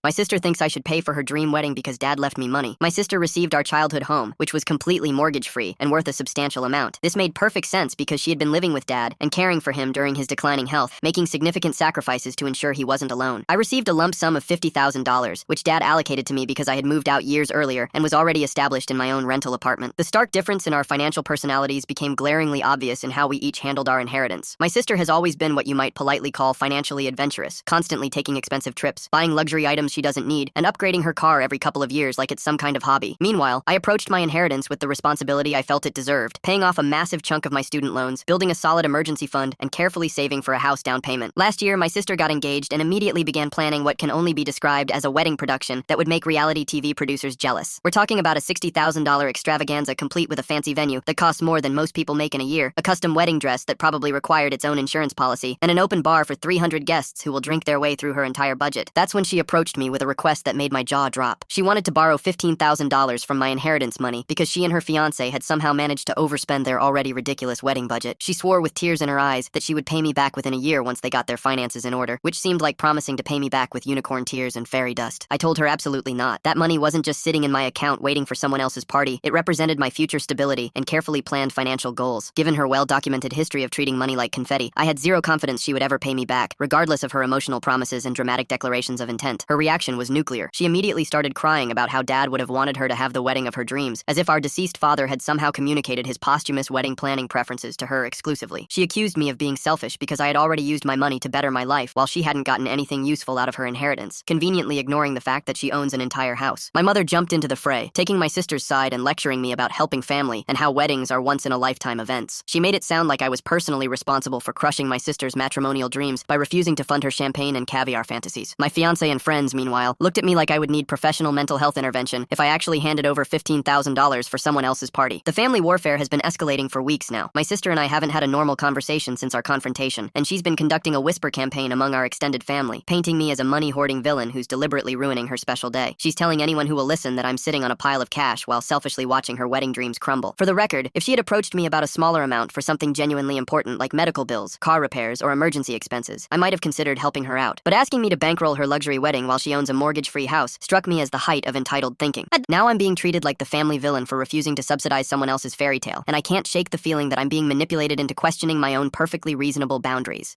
My sister thinks I should pay for her dream wedding because dad left me money. My sister received our childhood home, which was completely mortgage-free and worth a substantial amount. This made perfect sense because she had been living with dad and caring for him during his declining health, making significant sacrifices to ensure he wasn't alone. I received a lump sum of $50,000, which dad allocated to me because I had moved out years earlier and was already established in my own rental apartment. The stark difference in our financial personalities became glaringly obvious in how we each handled our inheritance. My sister has always been what you might politely call financially adventurous, constantly taking expensive trips, buying luxury items she doesn't need, and upgrading her car every couple of years like it's some kind of hobby. Meanwhile, I approached my inheritance with the responsibility I felt it deserved, paying off a massive chunk of my student loans, building a solid emergency fund, and carefully saving for a house down payment. Last year, my sister got engaged and immediately began planning what can only be described as a wedding production that would make reality TV producers jealous. We're talking about a $60,000 extravaganza complete with a fancy venue that costs more than most people make in a year, a custom wedding dress that probably required its own insurance policy, and an open bar for 300 guests who will drink their way through her entire budget. That's when she approached me with a request that made my jaw drop. She wanted to borrow $15,000 from my inheritance money because she and her fiancé had somehow managed to overspend their already ridiculous wedding budget. She swore with tears in her eyes that she would pay me back within a year once they got their finances in order, which seemed like promising to pay me back with unicorn tears and fairy dust. I told her absolutely not. That money wasn't just sitting in my account waiting for someone else's party. It represented my future stability and carefully planned financial goals. Given her well-documented history of treating money like confetti, I had zero confidence she would ever pay me back, regardless of her emotional promises and dramatic declarations of intent. Her reaction was nuclear. She immediately started crying about how dad would have wanted her to have the wedding of her dreams, as if our deceased father had somehow communicated his posthumous wedding planning preferences to her exclusively. She accused me of being selfish because I had already used my money to better my life while she hadn't gotten anything useful out of her inheritance, conveniently ignoring the fact that she owns an entire house. My mother jumped into the fray, taking my sister's side and lecturing me about helping family and how weddings are once-in-a-lifetime events. She made it sound like I was personally responsible for crushing my sister's matrimonial dreams by refusing to fund her champagne and caviar fantasies. My fiancé and friends, meanwhile, looked at me like I would need professional mental health intervention if I actually handed over $15,000 for someone else's party. The family warfare has been escalating for weeks now. My sister and I haven't had a normal conversation since our confrontation, and she's been conducting a whisper campaign among our extended family, painting me as a money-hoarding villain who's deliberately ruining her special day. She's telling anyone who will listen that I'm sitting on a pile of cash while selfishly watching her wedding dreams crumble. For the record, if she had approached me about a smaller amount for something genuinely important like medical bills, car repairs, or emergency expenses, I might have considered helping her out. But asking me to bankroll her luxury wedding while she owns a mortgage-free house struck me as the height of entitled thinking. Now I'm being treated like the family villain for refusing to subsidize someone else's fairy tale, and I can't shake the feeling that I'm being manipulated into questioning my own perfectly reasonable boundaries.